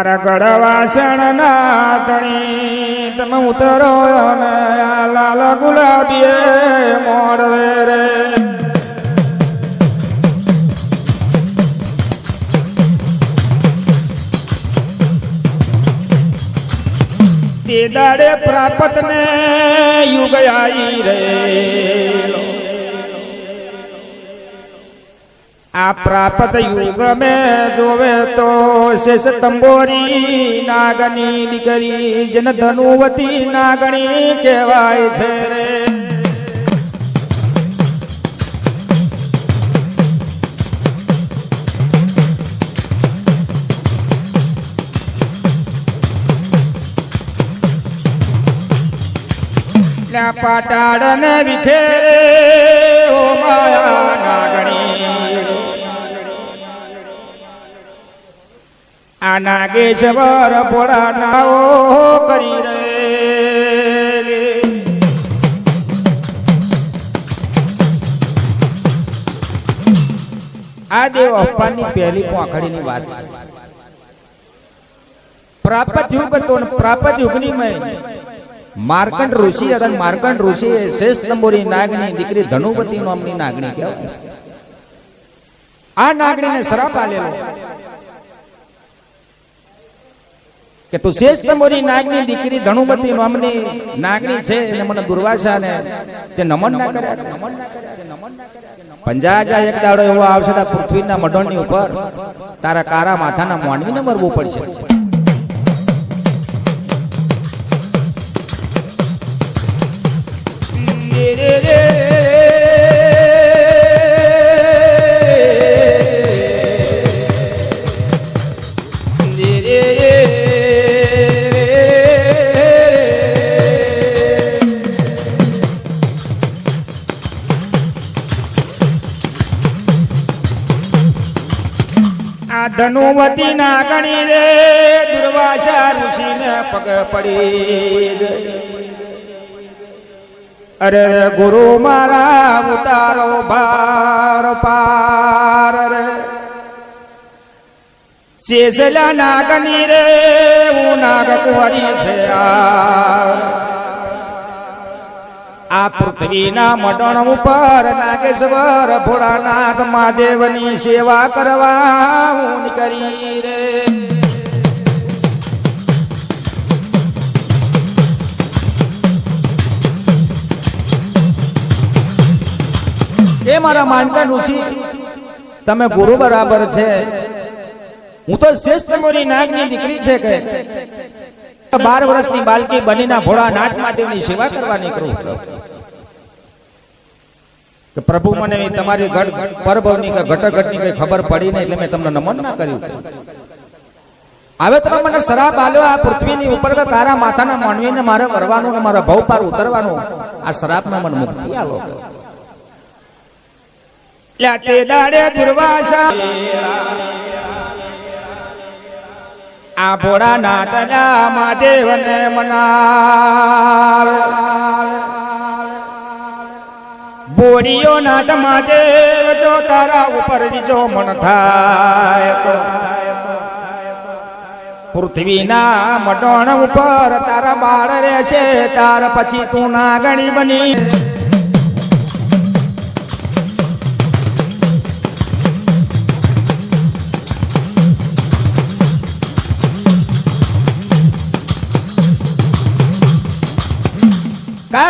મારા ગળવાસણ ના ધણી તમે ઉતરો ને લાલ ગુલાબીએ મોડવે રે તે દાડે પ્રાપત ને યુગ આઈ રે આ પ્રાપત યુગ મેં જોવે તો શેષ તંબોરી નાગની દીકરી જન ધનુવતી નાગણી કહેવાય છે રે પાટાડ ને વિખેરે ઓ માયા નાગણી આ નાગેશ્વર ભોળા નાઓ કરી રે આ દેવ અપ્પાની પહેલી પોખડીની વાત છે પ્રાપત યુગ હતો ને પ્રાપત યુગની મેં માર્કંડ ઋષિ હતા. માર્કંડ ઋષિ શેષ તંબોરી નાગની દીકરી ધનુવતી નામની નાગણી કહેવાય. આ નાગણીને શ્રાપ આલેલો કે તું શેષ તંબોરી નાગની દીકરી ધનુવતી નામની નાગણી છે અને મને દુર્વાસા ને તે નમન ના કર્યા. પંજાજા એક દાડો એવો આવશે પૃથ્વીના મઢોની ઉપર તારા કારા માથાના મોનવીને મરવું પડશે. આ ધનુવતી નાગણી રે દુર્વાસા ઋષિને પગ પડી અરે ગુરુ મારા ઉતારો ભાર પાર રે શેષલા નાગની રે હું નાગ કુંવરી છે આ પૃથ્વીના મડણ ઉપર નાગેશ્વર ભોળાનાથ મહાદેવની સેવા કરવા હું કરી રે એ મારા માનકંડ ઋષિ તમે ગુરુ બરાબર છે હું તો શ્રેષ્ઠ તંબોરી નાગની દીકરી છે કે 12 વર્ષની બાલકી બનીના ભોળાનાથ મહાદેવની સેવા કરવા નીકળું કે પ્રભુ મને તમારી પરભવની કે ઘટઘટની કઈ ખબર પડી નહીં એટલે મેં તમને નમન ના કર્યું. હવે તમે મને શ્રાપ આલ્યો આ પૃથ્વીની ઉપર કે તારા માથાના માનવીને મારે વરવાનું ને મારા ભવ પાર ઉતરવાનું. આ શ્રાપમાં મને મુક્તિ આલો. તે દાડે દુર્વાસા આ ભોળાનાથ મહાદેવને મનાવ બોડીઓ નાથ મહાદેવ જો તારા ઉપર બીજો મન થાય પૃથ્વીના મટોણ ઉપર તારા બાળ રહેશે તાર પછી તું નાગણી બની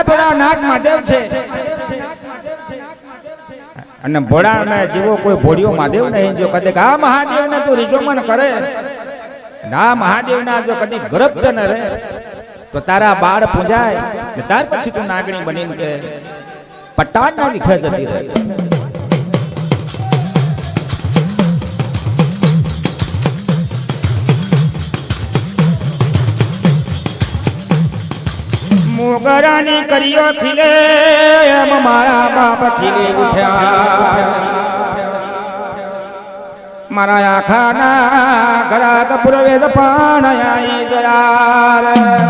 ભોળાનાથ મહાદેવ છે અને ભોળા જેવો કોઈ ભોળિયો મહાદેવ નહીં. જો કદે આ મહાદેવ ને તું રીજોમન કરે ના મહાદેવ ના જો કદી ગરબ ન રહે તો તારા બાળ પૂજાય ને ત્યાર પછી તું નાગણી બનીને કે પટાણ ના વિખે જતી રહે. મોગરાની કરીઓ ખીલે એમ મારા બાપ ખીલી ઉઠ્યા મારા આખાના ઘરાક પુરવેદ પાણ આઈ ગયા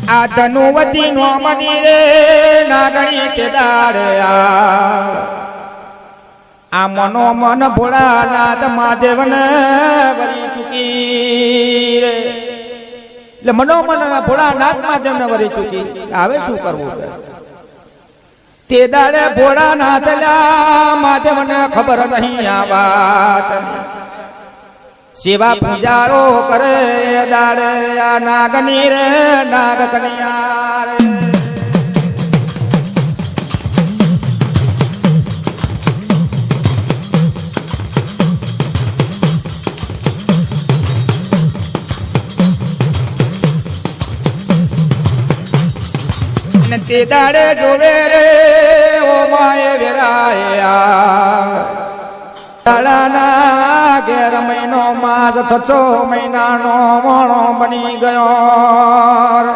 આ ધનુવતી નો મની રે નાગણી તે દાડે આ મનો મન ભોળાનાથ મહાદેવને વરી ચૂકી રે એટલે મનોમન ભોળાનાથ મહાદેવને વરી ચૂકી હવે શું કરવું તે દાડે ભોળાનાથ મહાદેવને ખબર નહીં આ વાત સેવા પૂજારો કરે દાડે આ નાગની રે નાગ કન્યા રે તે દાડે જોવે રે ઓ માએ વેરાયા દાડાના ઘેર મહિનો માસ 6 મહિનાનો મોણો બની ગયો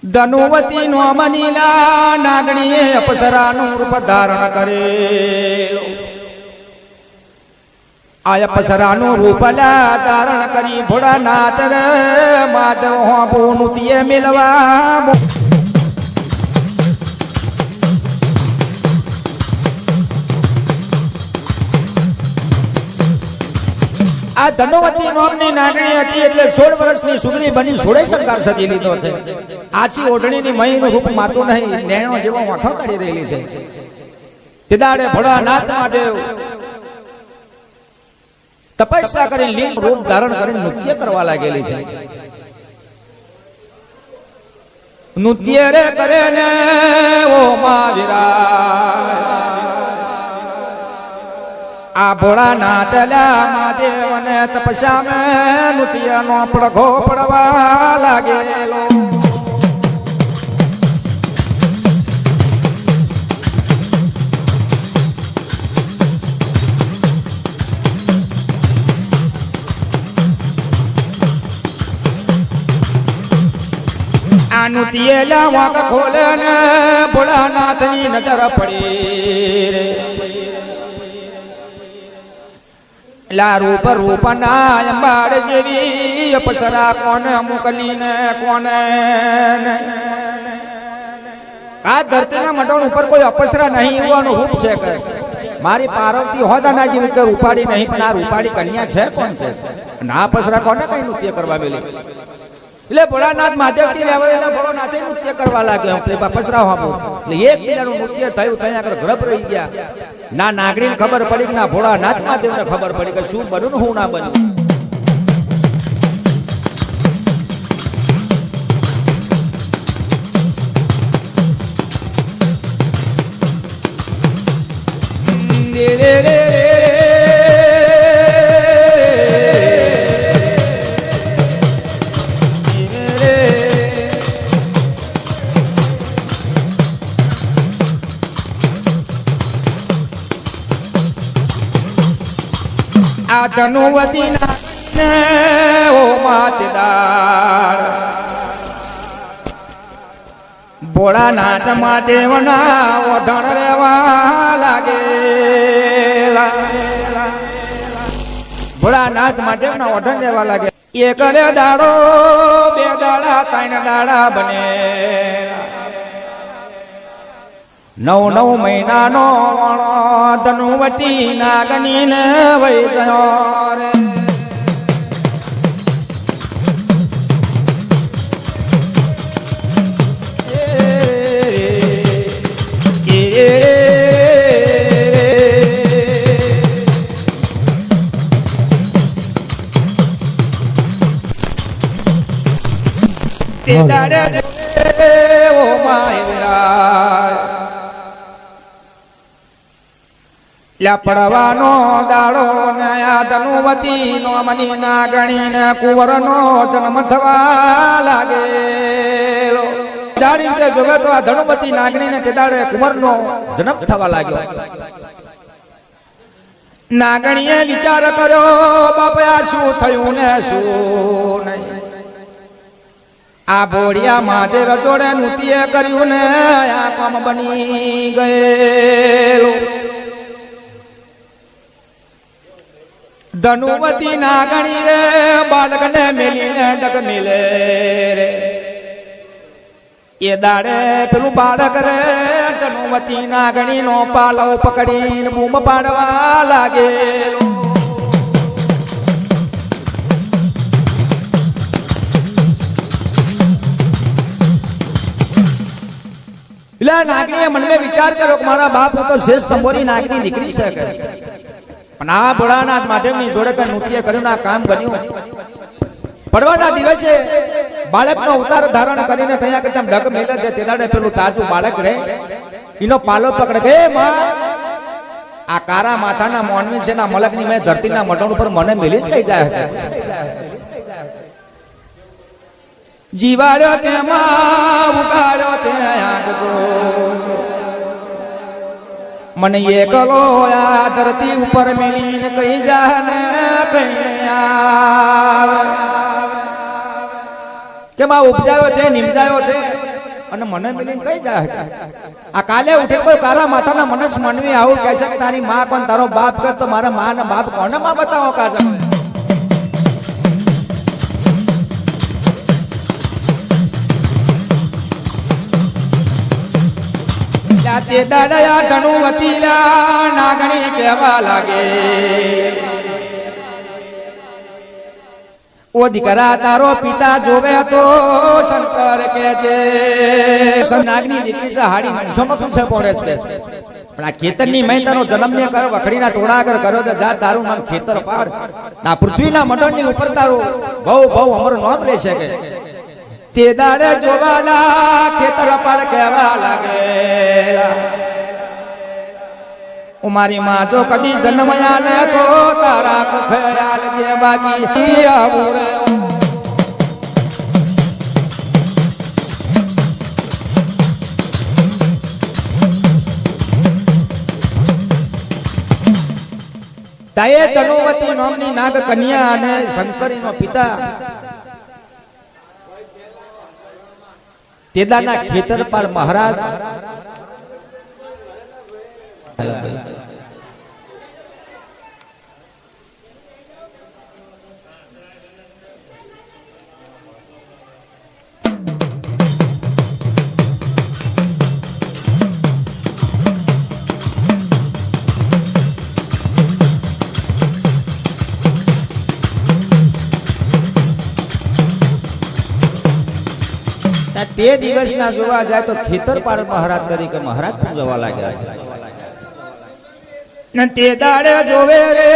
ધનુવતી નો મનીલા નાગણીએ અપ્સરાનું રૂપ ધારણ કરેલું આ અપ્સરાનું રૂપ ધારણ કરી ભોળાનાથ રે માધવ હોબુનું તીએ મેલવા આ ધનુવતી નામની નાગણી હતી એટલે 16 વર્ષની સુગરી બની 16 શંકાર સજી લીધો છે આછી ઓઢણીની મહીનું રૂપ માતું નહીં નેણો જેવો આંખો કાઢી રહેલી છે તે દાડે ભોળાનાથ મહાદેવ તપસ્યા કરી લિંગ રૂપ ધારણ કરીને નૃત્ય કરવા લાગેલી છે નૃત્ય રે કરે ને ઓ મહાવીરા આ ભોળાનાથ મહાદેવ ને તપસ્યા નૃત્ય નો પડઘો પડવા લાગેલો નૃત્યેલા વાંક ખોલે ને ભોળાનાથ ની નજર પડી રે લા રૂપ રૂપના અંબાડ જેવી અપ્સરા કોને મોકલી ને કોને આ ધરતીના મંડળ ઉપર કોઈ અપ્સરા નહીં હોવાનું રૂપ છે કે મારી પાર્વતી હોદાના જેવી કે રૂપાડી નહીં પણ આ રૂપાડી કન્યા છે કોણ છે ના અપ્સરા કોને કઈ નૃત્ય કરવા મેલી એટલે ભોળાનાથ મહાદેવ થી લેવા ભોળાનાથે નૃત્ય કરવા લાગ્યો પસરાવ આપો એટલે એક બીજાનું નૃત્ય થયું ત્યાં આગળ ગરબ રહી ગયા ના નાગરીને ખબર પડી કે ના ભોળાનાથ મહાદેવને ખબર પડી કે શું બન્યું ને હું ના બન્યું આ ધનુવતી ને ઓ માતદાર ભોળાનાથ મહાદેવના ઓઢણ રેવા લાગેલા ભોળાનાથ મહાદેવના ઓઢણ રેવા લાગે એક રે દાડો 2 દાડા 3 દાડા બને 9 મહિનાનો ધનુવતી નાગની ને વહી ગયો રે તે દાડે ઓ માય વિરાય લા પડવાનો દાડો ને આ ધનુવતી નો મની નાગણી ને કુંવર નો જન્મ થવા લાગેલો જાણી જોવે તો આ ધનુવતી નાગણી ને તે દાડે કુંવર નો જન્મ થવા લાગ્યો નાગણીએ વિચાર કર્યો બાપા શું થયું ને શું નહીં આ ભોળિયા મહાદેવ જોડે નૃત્ય કર્યું ને આ કામ બની ગયેલું ધનુવતી નાગણી રે બાળકને મેલીને ડગ મિલે રે એ દાડે પેલું બાળક રે ધનુવતી નાગણી નો પાલવ પકડીને બૂમ પાડવા લાગેલો. એટલે નાગણીએ મનમાં વિચાર કર્યો કે મારા બાપ તો શેષ તંબોરી નાગની દીકરી છે કે પણ આ ભોળાનાથ માધવની જોડે કઈ નૃત્ય કર્યું આ કામ બન્યું. પડવાના દિવસે બાળકનો ઉતાર ધારણ કરીને થયા કરતા ડગ મેલે છે તે દાડે પેલું તાજું બાળક રે એનો પાલો પકડે કે માં આ કારા માથાના મોનવી છે ના મલકની મેં ધરતીના મટણ ઉપર મને મેલી થઈ જાય જીવાડ્યો તેમાં ઉગાડ્યો ત્યાં મને એકલો આ ધરતી ઉપર મેલીને કઈ જાને કઈ આવે કે માં ઉપજાયો તે નિમજાયો તે અને મને મેલીને કઈ જાય. આ કાલે ઉઠે કોઈ કારા માથાના મનસ મનવી આવું કહે છે કે તારી માં કોણ તારો બાપ કર તો મારા માં ને બાપ કોને માં બતાવો કાજે. તે દાડયા ધનુવતી નાગણી કહેવા લાગે ઓ દીકરા તારો પિતા જોવે તો શંકર કે છે નાગની દીકરી છે હાડી નોશોમાં પૂછે પડે છે પણ આ ખેતરની મહેતાનો જન્મ ને કર વખડીના ટોળા આગળ કર્યો તો જા તારું નામ ખેતર પાડ ના પૃથ્વીના મંડળની ઉપર તારું બહુ બહુ અમર નોંધ લે છે કે તે દાડે જોવાલા ખેતર પાડ કહેવા લાગે મારી માં જો કદી જન્મયા ને તો તારા ખયાલ જે બાકી આવડે. તાએ ધનુવતી નામની નાગ કન્યા અને શંકરીનો પિતા તેદાના ખેતરપાળ મહારાજ તે દિવસના જોવા જાય તો ખેતરપાળ મહારાજ તરીકે મહારાજ પૂજવા લાગ્યા. તે દાડે જોવે રે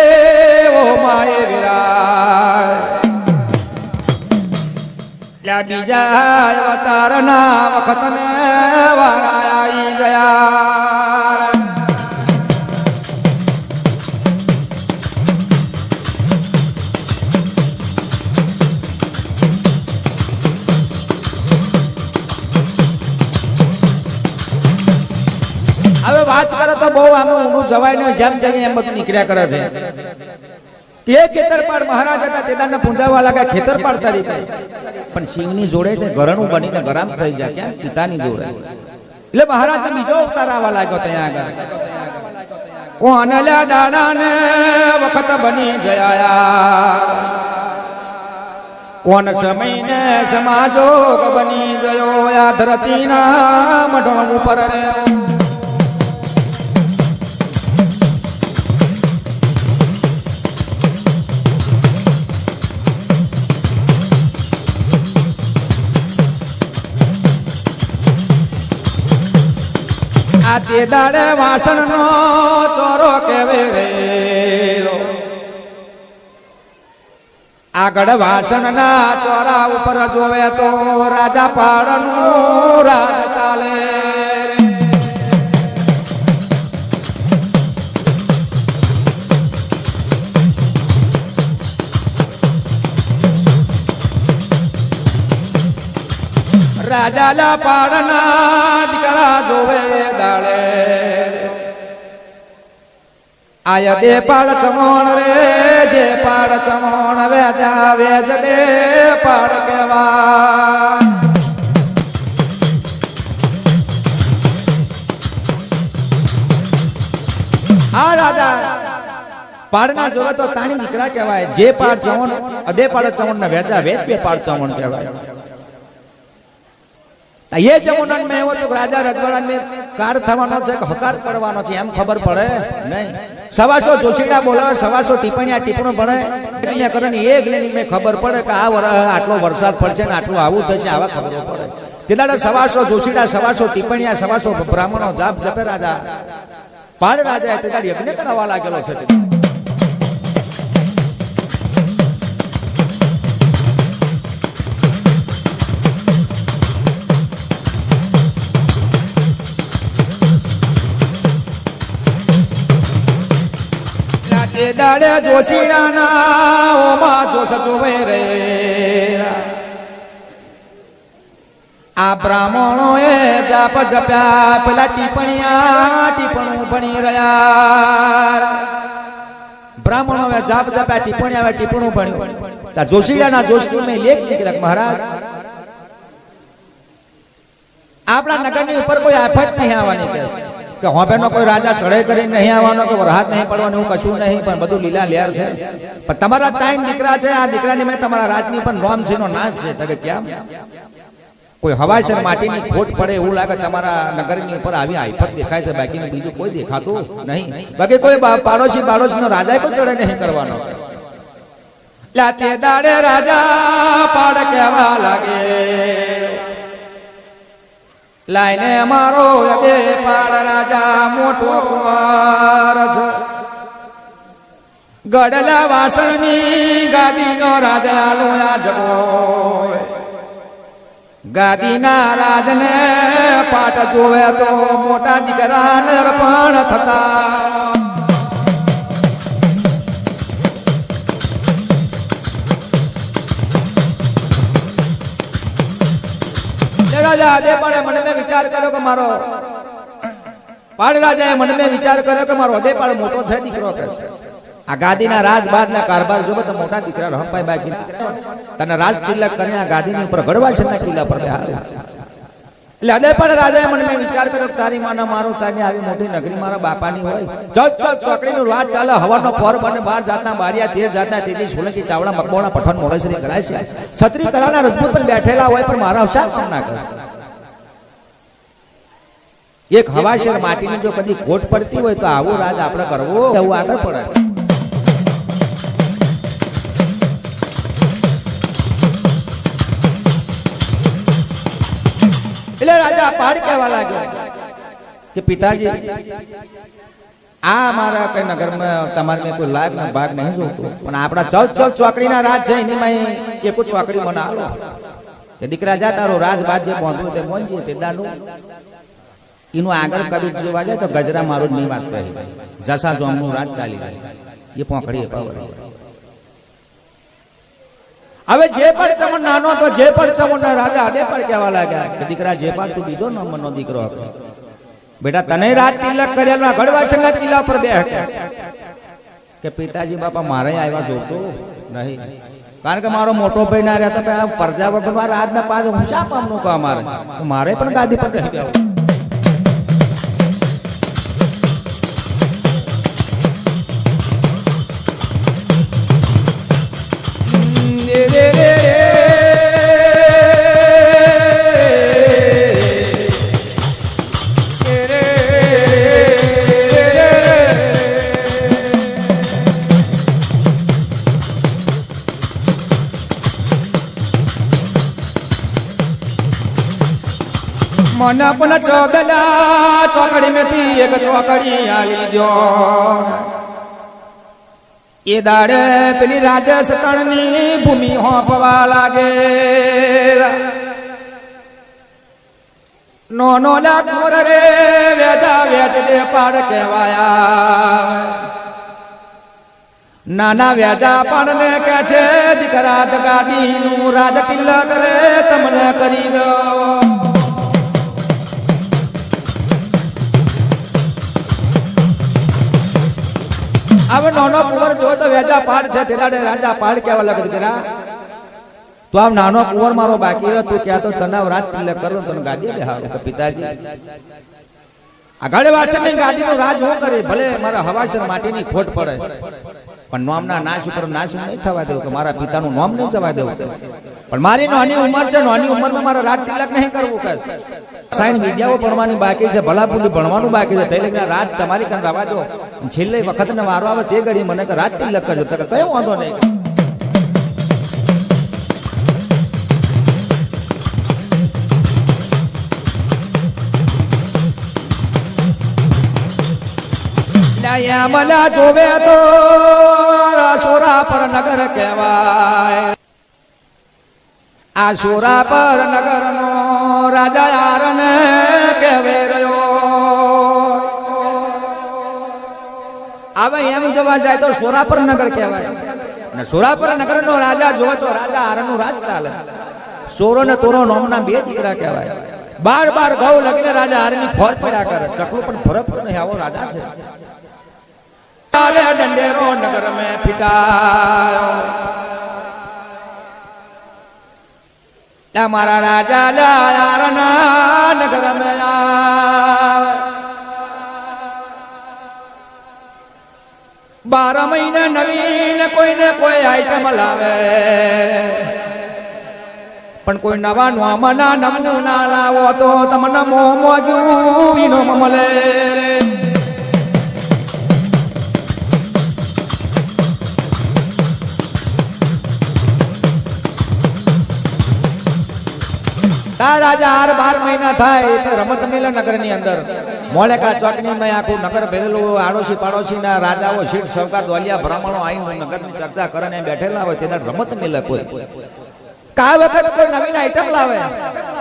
ઓ માએ વિરાય બીજા અવતારના વખત ને વારાઈ ગયા. હવે વાત કરે તો બહુ આમાં ઊંડું જવાય ને જેમ જેમ એમ બધું નીકળ્યા કરે છે. તે ખેતરપાળ મહારાજ હતા તેદાને પૂંજાવા લાગ્યા ખેતરપાળ તરીકે પણ સિંહની જોડે તે ઘરણું બનીને ગરમ થઈ જાય ક્યાં પિતાની જોડે એટલે મહારાજ બીજો અવતાર આવવા લાગ્યો ત્યાં આગળ. કોણ લ્યા દાડાને વખત બની જયા કોણ સમયને સમાજો બની ગયો આ ધરતીના મઢણ ઉપર રે. આ તે દાડે વાસણનો ચોરો કેવે રેલો આગળ વાસણના ચોરા ઉપર જોવે તો રાજા પાડનું રાજ ચાલે. રાજાલા પાડના દીકરા જોવે દાડે આય દે પાડ ચમોણ રે જે પાડ ચમોણ વેજા વેજ દે પાડ કેવા. આ રાજા પાડના જોવે તો તાણી દીકરા કહેવાય. જે પાડ ચવણ અધે પાડ ચવણ ને વેચા વેચ બે પાડ ચવણ કહેવાય. ये जमुनन में एवो तो राजा रजवाड़ा में कार थवानो छे के हकार करवानो छे एम खबर पड़े नहीं. सवासो जोशीड़ा बोलावे, सवासो टिप्पणिया टिप्पणो भणे એટલે કરીને એક લેની में खबर पड़े કે આ આટલો વરસાદ પડશે ને આટલું આવું થશે, આવા ખબર પડે. તેદાડે સવાસો જોશીડા, સવાસો ટિપ્પણિયા, સવાસો બ્રાહ્મણો જાપ જપે રાજા પાડ રાજા તેદાડે યજ્ઞ કરાવવા લાગેલો છે. દાડે જોશીડાના ઓમાં જોશ જોવે રે આ બ્રાહ્મણો એ જાપ જપ્યા પેલા ટીપણું ભણી રહ્યા. બ્રાહ્મણો એ જાપ જપ્યા ટીપણું ભણ્યું. જોશીડાના જોશી મેં લેખ નીકળ્યા મહારાજ આપણા નગરની ઉપર કોઈ આફત નહીં આવવાની કે હોબેનો કોઈ રાજા ચડે કરીને નહીં આવવાનો કે વરસાદ નહીં પડવાનું એવું કશું નહીં, પણ બધું લીલા લેર છે. પણ તમારા ત્રણ દીકરા છે, આ દીકરાની મેં તમારા રાજની પણ નોમ છે નો નાશ છે. તો કે કેમ કોઈ હવાસર માટીની ખોટ પડે એવું લાગે તમારા નગરની ઉપર આવી આફત દેખાય છે, બાકી બીજું કોઈ દેખાતું નહીં. બાકી કોઈ પાડોશી નો રાજા કોઈ ચડે નહીં કરવાનો. લાતે દાડે રાજા પાડ કહેવા લાગે લાઈને મારો યદે પાડ રાજા મોટો કુંવર છે. ગડલા વાસણની ગાદીનો રાજા લોયા જગો ગાદીના રાજને પાટ જોવે તો મોટા દીકરાને અર્પણ થતા. રાજા દે પાડે મને મેં વિચાર કર્યો કે મારો પાડ રાજાએ મને મેં વિચાર કર્યો કે મારો અદે પાડ મોટો છે દીકરો કે છે. આ ગાદીના રાજબાદ ના કારભાર જોવે તો મોટા દીકરા રંપાઈ બાકી તને રાજ તિલક કરીને આ ગાદીની ઉપર ગઢવાસન ના કિલ્લા પર બેહાડ્યો. એટલે અદે પાડ રાજાએ મને મેં વિચાર કર્યો કે તારી માના મારું તારી આવી મોટી નગરી મારા બાપાની હોય. ચોકડીનું રાજ ચાલે, હવાનો પોર બને 12 જાતના બારિયા 13 જાતના તેજી સોલંકી ચાવડા મકબોણા પઠાણ મોરેશ્વરી કરાય છે. છત્રી કરાના રજપૂત પણ બેઠેલા હોય પણ મારા અવસાદ કેમ ના કરે. એક હવાશેર માટીની જો કદી ખોટ પડતી હોય તો આવું રાજ આપણે કરવું એવું આગળ પડે. એટલે રાજા પાડ કહેવા લાગ્યો કે પિતાજી આ મારા કઈ નગરમાં તમારે મેં કોઈ લાગ ના ભાગ નહીં જોતો, પણ આપણા 14 ચોકડીના રાજ છે એનીમાં એક ચોકડી મને આલો કે દીકરા જા તારો રાજ બાદ જે બોંધું તે મોંજી તે દાનું એનું આગળ કડી જોવા જાય તો ગજરા મારો જ નહીં વાત કહી જસા જોમનું રાજ ચાલી જાય એ પોંખડી પાવડી. હવે જે પણ ચમન નાનો તો જે પણ ચમન રાજા આદે પર કહેવા લાગ્યા કે દીકરા જે પણ તું બીજો નંબરનો દીકરો હતો બેટા તને રાજ તિલક કરેલા ગઢવાસના કિલ્લા પર બે કે પિતાજી બાપા મારે આવ્યા જોતું નહીં, કારણ કે મારો મોટો ભાઈ ના રહ્યા તો પ્રજા વગર રાજ ના પાછ હું શા પામનું કહો મારે પણ ગાદી પર કહી દેવું. મને પણ ચોગલા ચોકડી મેથી એક ચોકડી આલી દો એ દાડે પેલી રાજસ્થાનની ભૂમિ હોપવા લાગે નો લાખોર રે વેચા વેચ દે પાડ કહેવાયા. નાના વેચા પાડને કે છે દીકરા ગાદીનું રાજ તિલક રે તમને કરી દો. હવે નાનો કુંવર જો તો વેચા પાડ છે તે દાડે રાજા પાડ કહેવા લાગે દીકરા તો આમ નાનો કુંવર મારો બાકી રહ્યો તું ક્યાં તો તનાવ રાત તિલક કરો તને ગાદી બેહાડો. પિતાજી આ ગઢવાસની ગાદીનું રાજ હું કરે ભલે મારા હવાસર માટીની ખોટ પડે પણ નામના નાશ ઉપર નાશ નહીં થવા દેવું કે મારા પિતાનું નામ નહીં જવા દેવું. પણ મારી નાની ઉંમર છે, નાની ઉંમરમાં મારા રાજ તિલક નહીં કરવું કે સાયન્સ વિદ્યાઓ ભણવાની બાકી છે, ભલાપુલી ભણવાનું બાકી છે, તે લઈને રાજ તમારી કાન રવા દો. છેલ્લે વખત ને વારો આવે તે ઘડી મને કે રાજ તિલક કરજો, તો કયો વાંધો નહીં. મને જોવે તો સોરા પર નગર કહેવાય. આ સોરા પર નગર નો રાજા યારને કહેવે રહ્યો. હવે એમ જોવા જાય તો સોરા પર નગર કહેવાય ને સોરા પર નગર નો રાજા જોવે તો રાજા હાર નું રાજ ચાલે. સોરો ને તોરો નોમના બે દીકરા કહેવાય. બાર બાર ઘઉ લગીને રાજા હાર ની ફોર પડ્યા કરે. ચકલું પણ ફરક નહીં, આવો રાજા છે. डंडेरो नगर में पिटायो हमारा राजा लायारना नगर में आए. 12 महीने नवीन कोई ने कोई आइटम लावे, पण कोई नवा नोमना नमूना लावो तो तमने मोह मोजू इनो ममले. રાજા 12 મહિના થાય તો રમત મેલે નગર ની અંદર મોલેકા ચોકની માં આખું નગર ભરેલું. આડોશી પાડોશી ના રાજાઓ શેઠ સૌકાર દોલિયા બ્રાહ્મણો આવીને નગર ની ચર્ચા કરે ને બેઠેલા હોય. તે રમત મેલે કોઈ કા વખત કોઈ નવીન આઈટમ લાવે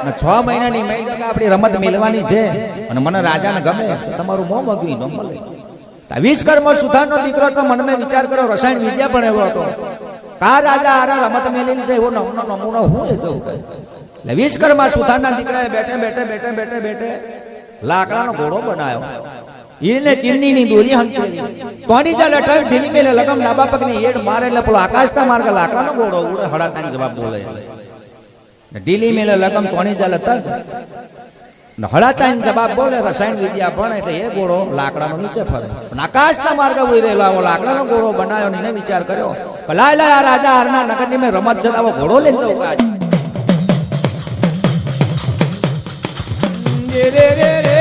ને 6 મહિનાની મહિના આપણી રમત મેલવાની છે અને મને રાજાને ગમે તમારું મોં મગવી ન મળે. 20 સુધારનો દીકરો તો મનમાં વિચાર કરો, રસાયણ વિદ્યા પણ એવો હતો. કા રાજા આરા રમત મેલેલી છે એવો નમૂનો હું લઈ જવું કહે. 20 સુધારના દીકરાએ બેઠે લાકડાનો ઘોડો બનાવ્યો. એને ચીરની ની દોરી હંકેલી તોડી ચાલે ટક ઢીલી મેલે લગમ ડાબા પગની એડ મારે એટલે પેલો આકાશના માર્ગ લાકડાનો ઘોડો ઉડે હડાતાની જવાબ બોલે. ઢીલી મેલે લગમ તોડી ચાલે તક હડાતાની જવાબ બોલે. રસાયણ વિદ્યા ભણે એટલે એ ઘોડો લાકડાનો નીચે ફરે. પણ આકાશના માર્ગ ઉડી રહેલો આવો લાકડાનો ઘોડો બનાવ્યો ને એને વિચાર કર્યો લાય આ રાજા હારના નગરની મેં રમત જતા આવો ઘોડો લઈને જવું કાજ. રે રે રે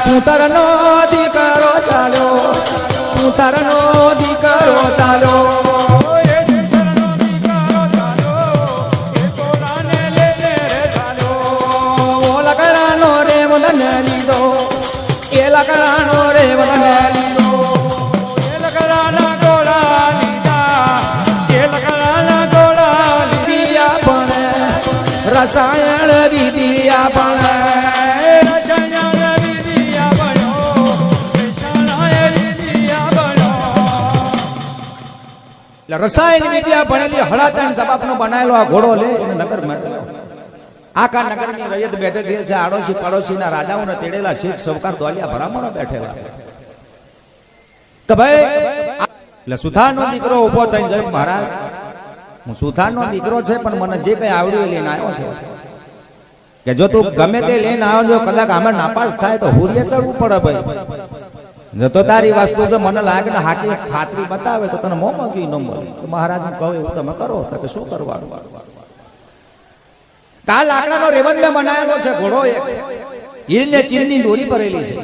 સુતરનો દીકરો ચાલો, સુતરનો દીકરો ચાલો. લકડાનો રે વદન લીધો, એ લકડાનો રે વદન લીધો. લકડાના ગોળા લીધા, એ લકડાના ગોળા લીધા. પણ રસાયણ વિદ્યા પણ રસાયણ વિદ્યા ભણેલી હળાતાન જવાબનો બનાવેલો આ ઘોડો લે એને નગરમાં આખા નગરની રયત બેઠેલી છે. આડોશી પાડોશીના રાજાઓને તેડેલા શેઠ સૌકાર દોલિયા ભરામણો બેઠેલા કે ભાઈ એટલે સુથારનો દીકરો ઉભો થઈને જય મહારાજ હું સુથારનો દીકરો છે પણ મને જે કઈ આવડ્યું લઈને આવ્યો છે કે જો તું ગમે તે લઈને આવ્યો જો કદાચ આમે નાપાસ થાય તો હુરીએ ચડવું પડે ભાઈ. જો તો તારી વસ્તુ જો મને લાગે ને હાકી ખાતરી બતાવે તો તને મોં મગવી ન મળે. તો મહારાજ કહું એવું તમે કરો તો કે શું કરવાનું. કા લાકડાનો રેવન મેં બનાવેલો છે ઘોડો એક ઈલને ચીરની દોરી ભરેલી છે.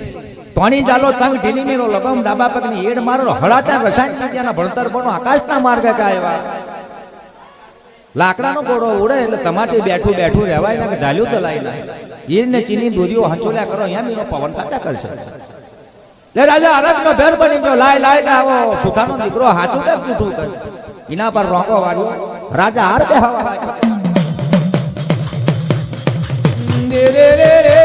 તોણી ચાલો તમે ઢીલી મેરો લગમ ડાબા પગની એડ મારો હળાતા રસાયણ વિદ્યાના ભણતર બનો આકાશના માર્ગે કાયવા. લાકડાનો ઘોડો ઉડે એટલે તમારથી બેઠું બેઠું રહેવાય ને કે ઝાલ્યું ચલાય ના. ઈલને ચીની દોરીઓ હંચોલ્યા કરો અહીંયા મીનો પવન કાપ્યા કરશે. લે રાજા અરબ નો ભેર બની ગયો. લાય કે આવો સુથારનો દીકરો હાચું કેમ જૂઠું કરે. એના પર રોંગો વાળ્યો. રાજા હાર બેહાવા લાગ્યો. રે રે રે રે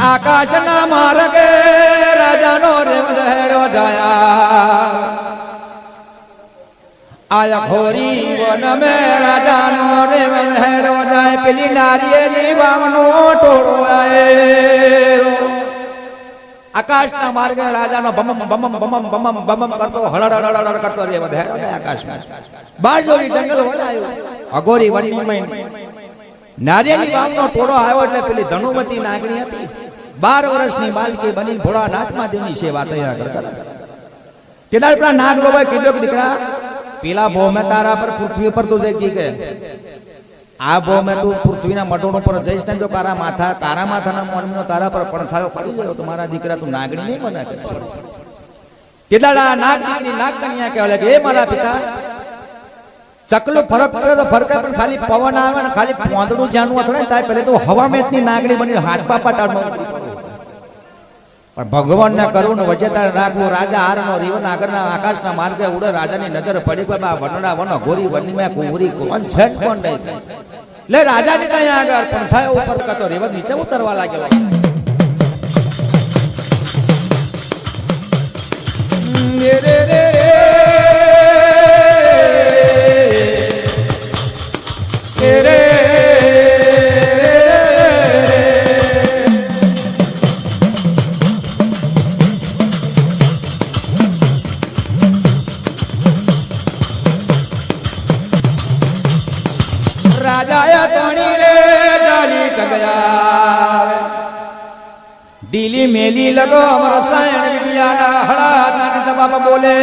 આકાશના માર્ગે રાજાનો રે વધેરો જાયા આયા ખોરી વન મે રાજાનો રે વધેરો જાય પેલી નારિયેલી વાવનો ટોળો આયો આકાશના માર્ગે રાજાનો બમમ બમમ બમમ બમમ બમમ કરતો હળડ કરતો રે વધેરો જાય આકાશમાં બાજોરી જંગલ વળાયો અઘોરી વનની નારિયેલી વાવનો ટોળો આવ્યો એટલે પેલી ધનુમતી નાગણી હતી 12 વર્ષની બાલકી બની ભોળાનાથમાં દેવની સેવા તૈયાર કરતા તેદાર પેલા નાગ લોકોએ કીધું કે દીકરા પેલા ભો મેં તારા પર પૃથ્વી પર તું જઈ કે આ ભો મેં તું પૃથ્વીના મટોણ પર જઈશ ને જો તારા માથાના મોનનો તારા પર પડછાયો પડી ગયો તો મારા દીકરા તું નાગણી નહીં બને કે તેદાર આ નાગ દીકરી નાગ કન્યા કહેવા લાગે એ મારા પિતા ચકલો ફરક પડે તો ફરકે પણ ખાલી પવન આવે ને ખાલી પોંદડું જાનું અથડે ને ત્યારે પહેલે તો હવા મેચની નાગણી બની હાથ પાપા ટાળમાં પણ ભગવાનને કરું ને વચેતા રાખવું રાજા હારનો રીવન આગળના આકાશના માર્ગે ઉડે રાજાની નજર પડી કે આ વનડા વન ગોરી વની મેં કુંવરી કોણ છે કોણ નહીં લે રાજાની ત્યાં આગળ પણ છાયો ઉપર કતો રીવન નીચે ઉતરવા લાગેલો રે રે રાજાયા તોણી રે જાલી ટગયા ડીલી મેલી લગો અમર સાયણ વિદ્યાના હળા તાન જવાબ બોલે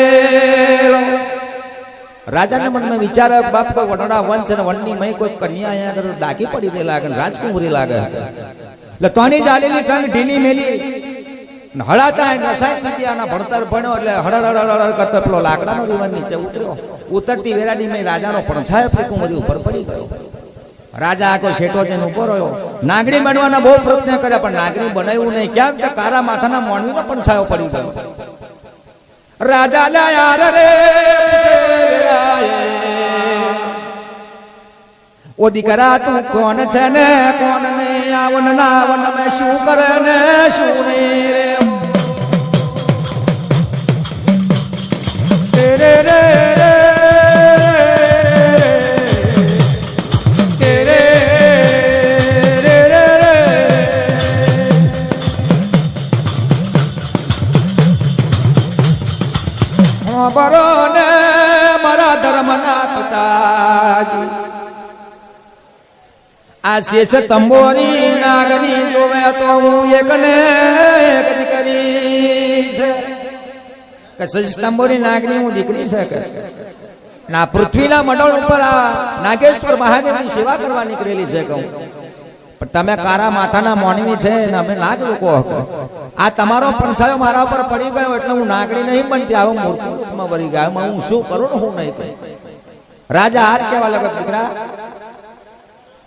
રાજાના મનમાં વિચાર બાપ કોઈ વનડા વન છે ને વનની મય કોઈ કન્યા અહીંયા આગળ ડાકી પડી છે લાગે રાજકુમારી લાગે એટલે તોની જાલેલી ટંગ ઢીલી મેલી હળાતા રસાયણ વિદ્યાના ભણતર ભણ્યો એટલે હળડ કરતો પેલો લાકડાનો રીવન નીચે ઉતર્યો ઉતરતી વેરાડી મેં રાજાનો પડછાયો કુંવરી ઉપર પડી ગયો રાજા આખો શેઠો જઈને ઉભો રહ્યો નાગણી બનવાના બહુ પ્રયત્ન કર્યા પણ નાગણી બનાવ્યું નહીં કેમ કે કારા માથાના મોણવીનો પડછાયો પડી ગયો રાજા લાયા રે ઓ દીકરા તું કોણ છે ને કોણ નહીં આવન નાવન મેં શું કરે ને શું નહીં રે રે બરો ને મારા ધર્મના પિતાજી આ શેષ તંબોરી નાગની જોવે તો હું એકને એક દીકરી છે કે શેષ તંબોરી નાગની હું દીકરી છે કે ના પૃથ્વીના મંડળ ઉપર આ નાગેશ્વર મહાદેવની સેવા કરવા નીકળેલી છે કહું પણ તમે કારા માથાના મોણવી છે ને અમે નાગ લોકો હકો આ તમારો પડછાયો મારા ઉપર પડી ગયો એટલે હું નાગણી નહીં બનતી આવો મૂર્તિ રૂપમાં વળી ગયો હું શું કરું ને હું નહીં કહું રાજા હાર કેવા લાગે દીકરા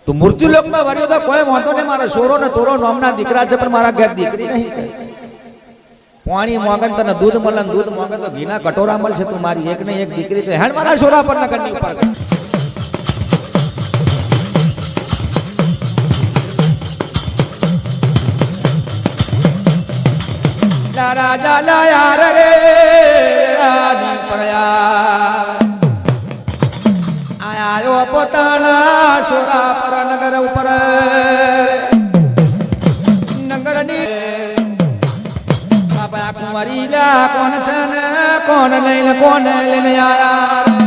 તું મૃત્યુલોકમાં વર્યો તો કોઈ વાંધો નહીં મારા સોરો ને તોરો નામના દીકરા છે પણ મારા ઘર દીકરી નહીં પાણી મોગન તને દૂધ મળે દૂધ મોગન તો ઘીના કટોરા મળશે તું મારી એક ને એક દીકરી છે હેડ મારા સોરા પર નગરની ઉપર રાજા લાયા રે રાજી પરયા આયો પોતાના સોરા પર નગર ઉપર નગરની બાપા કુંવરી લા કોણ છે ને કોણ લઈને કોણ લઈને આયા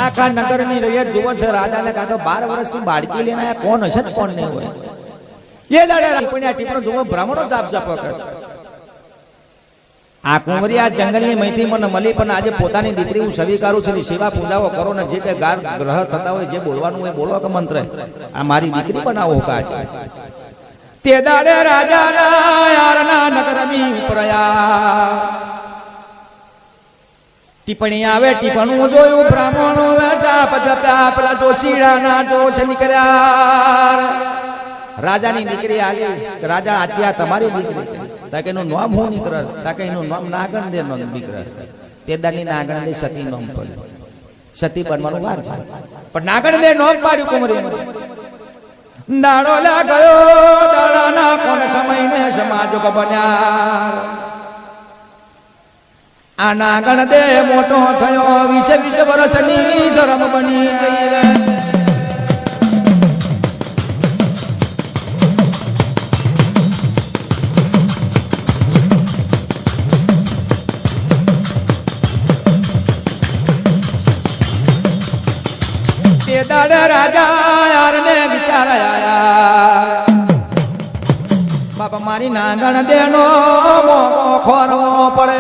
આખા નગરની રૈયત જુઓ છે રાજાને કાં તો 12 વર્ષની બાળકી લઈને આયા કોણ હશે ને કોણ નહીં હોય એ દાડે ટીપણો જુઓ બ્રાહ્મણો જાપ કરે આ કુંવરી આ જંગલની મૈથી મને મળી પણ આજે પોતાની દીકરી હું સ્વીકારું છું સેવા પૂજાઓ કરો ને જે કે ગાર ગ્રહ થતા હોય જે બોલવાનું હોય બોલો કે મંત્ર આ મારી દીકરી બનાવો કાજ તે દાડે રાજાના યારના નગરની પ્રયા ટીપણી આવે ટીપણું જોયું બ્રાહ્મણો જાપ જપ્યા પેલા જોશીડાના જોશ નીકળ્યા રાજાની દીકરી આલી રાજા આજે આ તમારી દીકરી તાકે એનું નામ હું નીકળે તાકે એનું નામ નાગણ દે નીકળે તે દાની નાગણ દે સતી નામ પડ્યું સતી બનવાનું વાર છે પણ નાગણ દે નામ પાડ્યું કુંવરી દાડો લાગ્યો દાડાના કોણ સમયને સમાજોગ બન્યા આ નાગણ દે મોટો થયો 20 વર્ષની ધર્મ બની જઈ રે દાડા રાજા યાર ને વિચારાયા બાપા મારી નાગણ દેનો મોકો ખોરવો પડે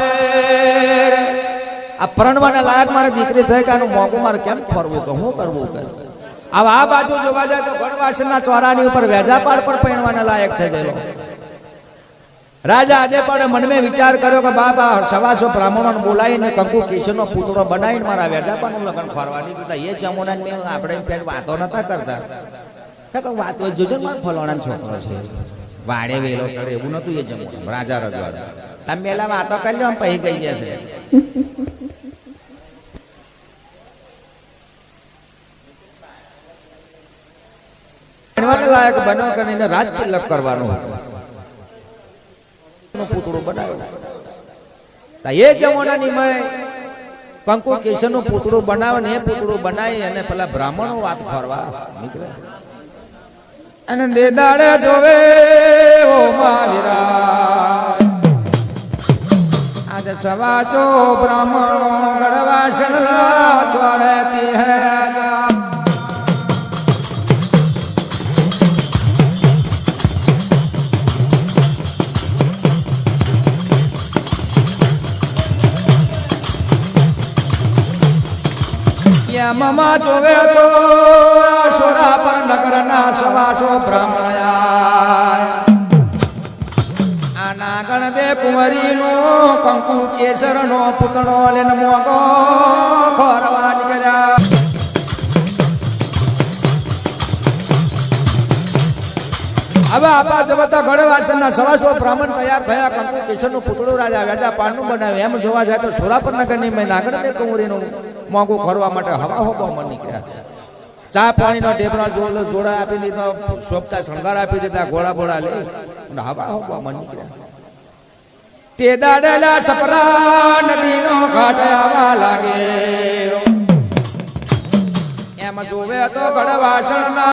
આ પરણવાના લાયક મારી દીકરી થઈ કે આનું મોકો મારે કેમ ખોરવું કે હું કરવું કે હવે આ બાજુ જોવા જાય તો ગણવાસના ચોરાની ઉપર વેજાપાડ પર પહેણવાના લાયક થઈ ગયેલો રાજા આજે પણ મનમે વિચાર કર્યો કે બાપા 125 બ્રાહ્મણોને બોલાવીને કંકુ કિશનનો પુતળો બનાવીને મારા વેજાપાનું લગ્ન ખોરવાની દીધા એ જમોના આપણે પેટ વાતો નતા કરતા કે વાતો જોજો મારો ફલોણાનો છોકરો છે વાડે વેલો ચડે એવું નતું એ જમોનું રાજા રજવાડા તમે પેલા વાતો કરી લો આમ પહી ગઈ જશે લાયક બનો કરીને રાજ તિલક કરવાનું પુતળું બનાવ્યું એ જમાનાની મેં કંકુ કેશનનું પુતળું બનાવે ને એ પુતળું બનાવી અને પેલા બ્રાહ્મણો વાત ફરવા નીકળે અને દેદાડે જોવે ઓ મહાવીરા આજે 125 બ્રાહ્મણો ગળવાસણ ચોરેતી હે રાજા મમા જોવે તો સોરા પર નગરના 125 બ્રાહ્મણ આ નાગણ દે કુંવરીનો કંકુ કેસરનો પુતળો લઈને મોગો ખોરવા નીકળ્યા હવે આપા જવતા ગઢવાસના 125 બ્રાહ્મણ તૈયાર થયા કંકુ કેસરનું પુતળું રાજા વેજા પાનનું બનાવ્યું એમ જોવા જાય તો સોરાપર નગરની મેં નાગણ દે કુંવરીનું મોંઘું ખોરવા માટે હવા હોબો મન નીકળ્યા ચા પાણીનો ઢેબરા જોડા આપી દીધો શોભતા શણગાર આપી દીધા ઘોડા બોડા લઈ હવા હોબો મન નીકળ્યા તે દાડેલા સપરા નદીનો ઘાટ આવવા લાગે એમ જોવે તો ગઢવાસણના